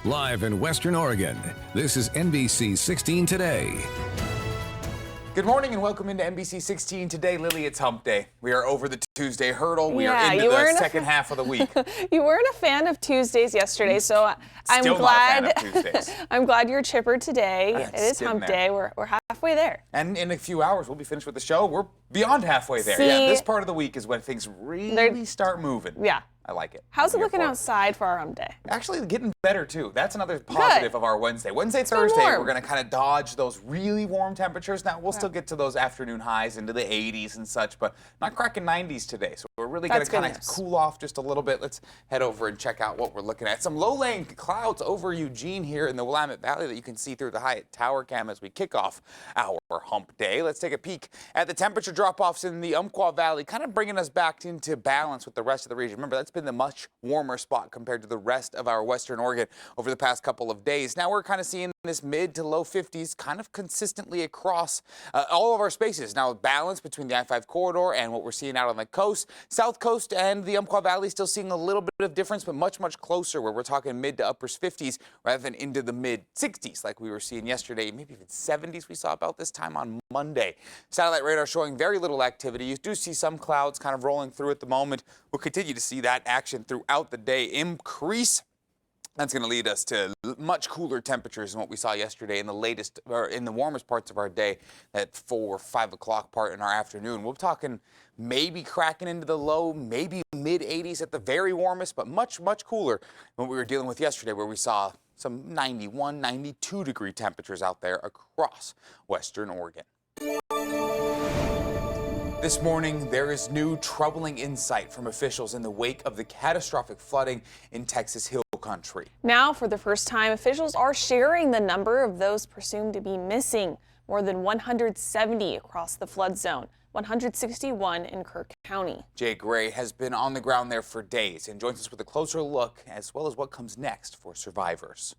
Live in Western Oregon, this is NBC 16 Today. Good morning and welcome into NBC 16 Today. Lily, it's hump day. We are over the Tuesday hurdle. We are into the second half of the week. You weren't a fan of Tuesdays yesterday, so I'm Still glad. not a fan of Tuesdays. I'm glad you're chipper today. It is hump day. We're halfway there. And in a few hours, we'll be finished with the show. We're beyond halfway there. See, yeah, this part of the week is when things really start moving. Yeah. I like it. How's it looking outside for our hump day? Actually, getting better, too. That's another positive of our Wednesday. Thursday, we're going to kind of dodge those really warm temperatures. Now, we'll still get to those afternoon highs into the 80s and such, but not cracking 90s today. So we're really going to kind of cool off just a little bit. Let's head over and check out what we're looking at. Some low-lying clouds over Eugene here in the Willamette Valley that you can see through the Hyatt Tower cam as we kick off our hump day. Let's take a peek at the temperature drop-offs in the Umpqua Valley, kind of bringing us back into balance with the rest of the region. Remember, that's been the much warmer spot compared to the rest of our Western Oregon over the past couple of days. Now we're kind of seeing this mid to low 50s kind of consistently across all of our spaces. Now balance between the I-5 corridor and what we're seeing out on the coast. South Coast and the Umpqua Valley still seeing a little bit of difference, but much closer where we're talking mid to upper 50s rather than into the mid 60s like we were seeing yesterday, maybe even 70s we saw about this time on Monday. Satellite radar showing very little activity. You do see some clouds kind of rolling through at the moment. We'll continue to see that action throughout the day increase. That's going to lead us to much cooler temperatures than what we saw yesterday in the warmest parts of our day, that 4 or 5 o'clock part in our afternoon. We're talking maybe cracking into the low, maybe mid 80s at the very warmest, but much cooler than what we were dealing with yesterday, where we saw some 91, 92 degree temperatures out there across Western Oregon. This morning, there is new troubling insight from officials in the wake of the catastrophic flooding in Texas Hill Country. Now, for the first time, officials are sharing the number of those presumed to be missing. More than 170 across the flood zone, 161 in Kirk County. Jay Gray has been on the ground there for days and joins us with a closer look, as well as what comes next for survivors.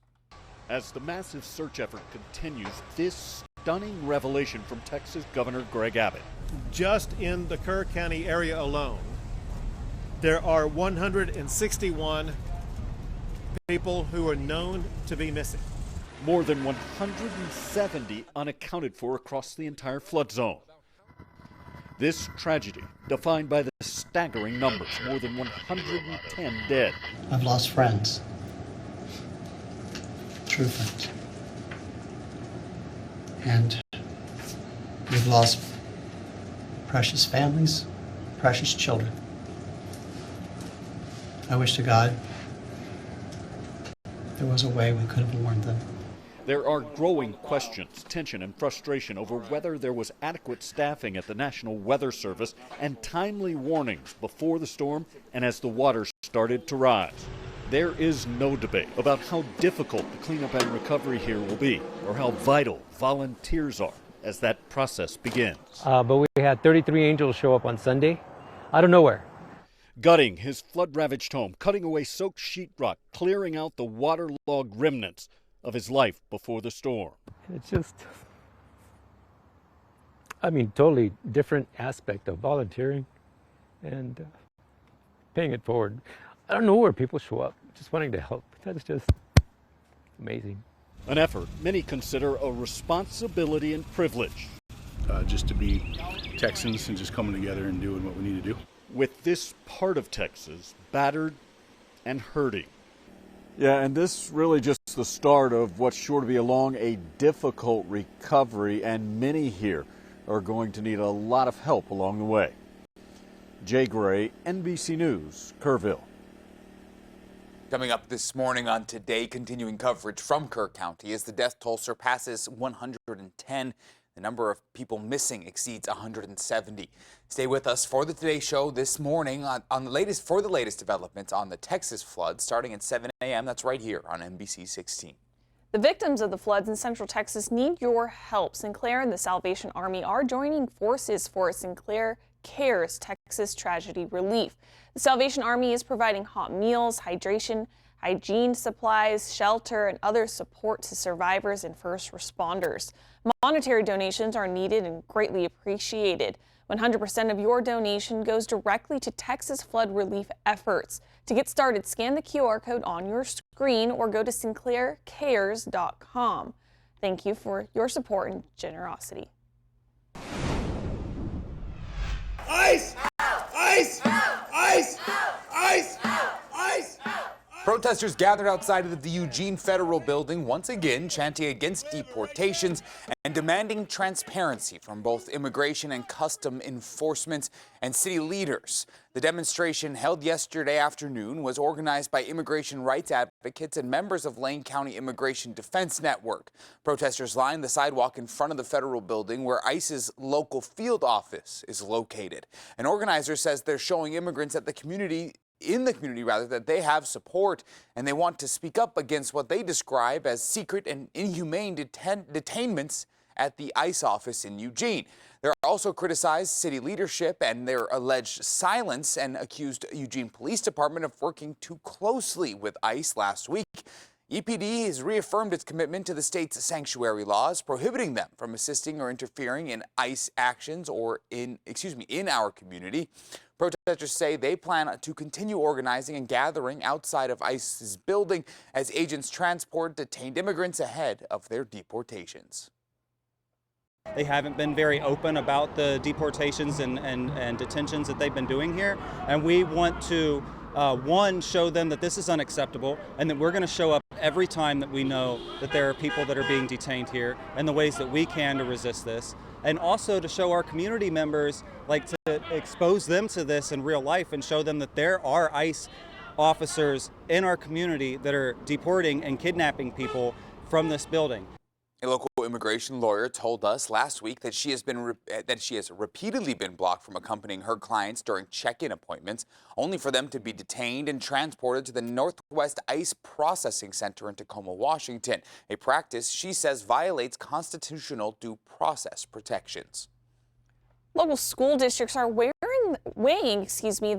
As the massive search effort continues, this stunning revelation from Texas Governor Greg Abbott. Just in the Kerr County area alone, there are 161 people who are known to be missing. More than 170 unaccounted for across the entire flood zone. This tragedy defined by the staggering numbers, more than 110 dead. I've lost friends, true friends, and we've lost precious families, precious children. I wish to God there was a way we could have warned them. There are growing questions, tension, and frustration over whether there was adequate staffing at the National Weather Service and timely warnings before the storm and as the water started to rise. There is no debate about how difficult the cleanup and recovery here will be, or how vital volunteers are as that process begins. But we had 33 angels show up on Sunday, out of nowhere. Gutting his flood-ravaged home, cutting away soaked sheetrock, clearing out the waterlogged remnants of his life before the storm. It's just, totally different aspect of volunteering and paying it forward. I don't know where people show up, just wanting to help. That's just amazing. An effort many consider a responsibility and privilege. Just to be Texans and just coming together and doing what we need to do. With this part of Texas battered and hurting. Yeah, and this really just the start of what's sure to be a difficult recovery, and many here are going to need a lot of help along the way. Jay Gray, NBC News, Kerrville. Coming up this morning on Today, continuing coverage from Kerr County as the death toll surpasses 110. The number of people missing exceeds 170. Stay with us for the Today Show this morning on the latest developments on the Texas flood, starting at 7 a.m. That's right here on NBC 16. The victims of the floods in Central Texas need your help. Sinclair and the Salvation Army are joining forces for Sinclair Cares Texas Tragedy Relief. The Salvation Army is providing hot meals, hydration, hygiene supplies, shelter, and other support to survivors and first responders. Monetary donations are needed and greatly appreciated. 100% of your donation goes directly to Texas flood relief efforts. To get started, scan the QR code on your screen or go to sinclaircares.com. Thank you for your support and generosity. ICE! ICE! ICE! ICE! ICE! Protesters gathered outside of the Eugene Federal Building once again, chanting against deportations and demanding transparency from both immigration and custom enforcement and city leaders. The demonstration held yesterday afternoon was organized by immigration rights advocates and members of Lane County Immigration Defense Network. Protesters lined the sidewalk in front of the federal building where ICE's local field office is located. An organizer says they're showing immigrants in the community that they have support, and they want to speak up against what they describe as secret and inhumane detainments at the ICE office in Eugene. They also criticized city leadership and their alleged silence and accused Eugene Police Department of working too closely with ICE last week. EPD has reaffirmed its commitment to the state's sanctuary laws, prohibiting them from assisting or interfering in ICE actions or in our community. Protesters say they plan to continue organizing and gathering outside of ICE's building as agents transport detained immigrants ahead of their deportations. They haven't been very open about the deportations and detentions that they've been doing here, and we want to one, show them that this is unacceptable and that we're going to show up every time that we know that there are people that are being detained here and the ways that we can to resist this. And also to show our community members, to expose them to this in real life and show them that there are ICE officers in our community that are deporting and kidnapping people from this building. A local immigration lawyer told us last week that she has repeatedly been blocked from accompanying her clients during check-in appointments, only for them to be detained and transported to the Northwest ICE Processing Center in Tacoma, Washington, a practice she says violates constitutional due process protections. Local school districts are weighing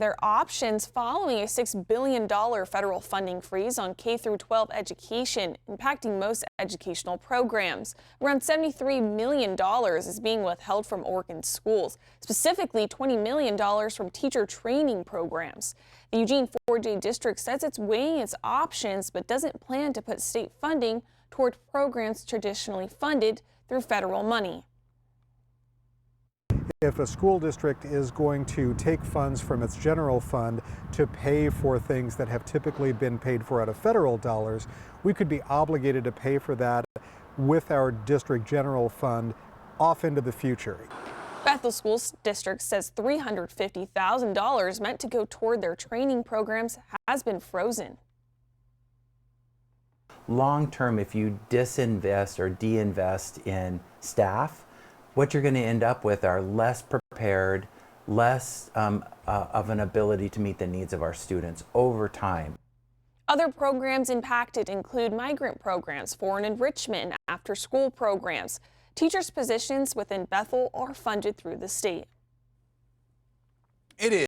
their options following a $6 billion federal funding freeze on K-12 education, impacting most educational programs. Around $73 million is being withheld from Oregon schools, specifically $20 million from teacher training programs. The Eugene 4J district says it's weighing its options, but doesn't plan to put state funding toward programs traditionally funded through federal money. If a school district is going to take funds from its general fund to pay for things that have typically been paid for out of federal dollars, we could be obligated to pay for that with our district general fund off into the future. Bethel School District says $350,000 meant to go toward their training programs has been frozen. Long term, if you disinvest or deinvest in staff, what you're going to end up with are less prepared, less of an ability to meet the needs of our students over time. Other programs impacted include migrant programs, foreign enrichment, and after-school programs. Teachers' positions within Bethel are funded through the state. It is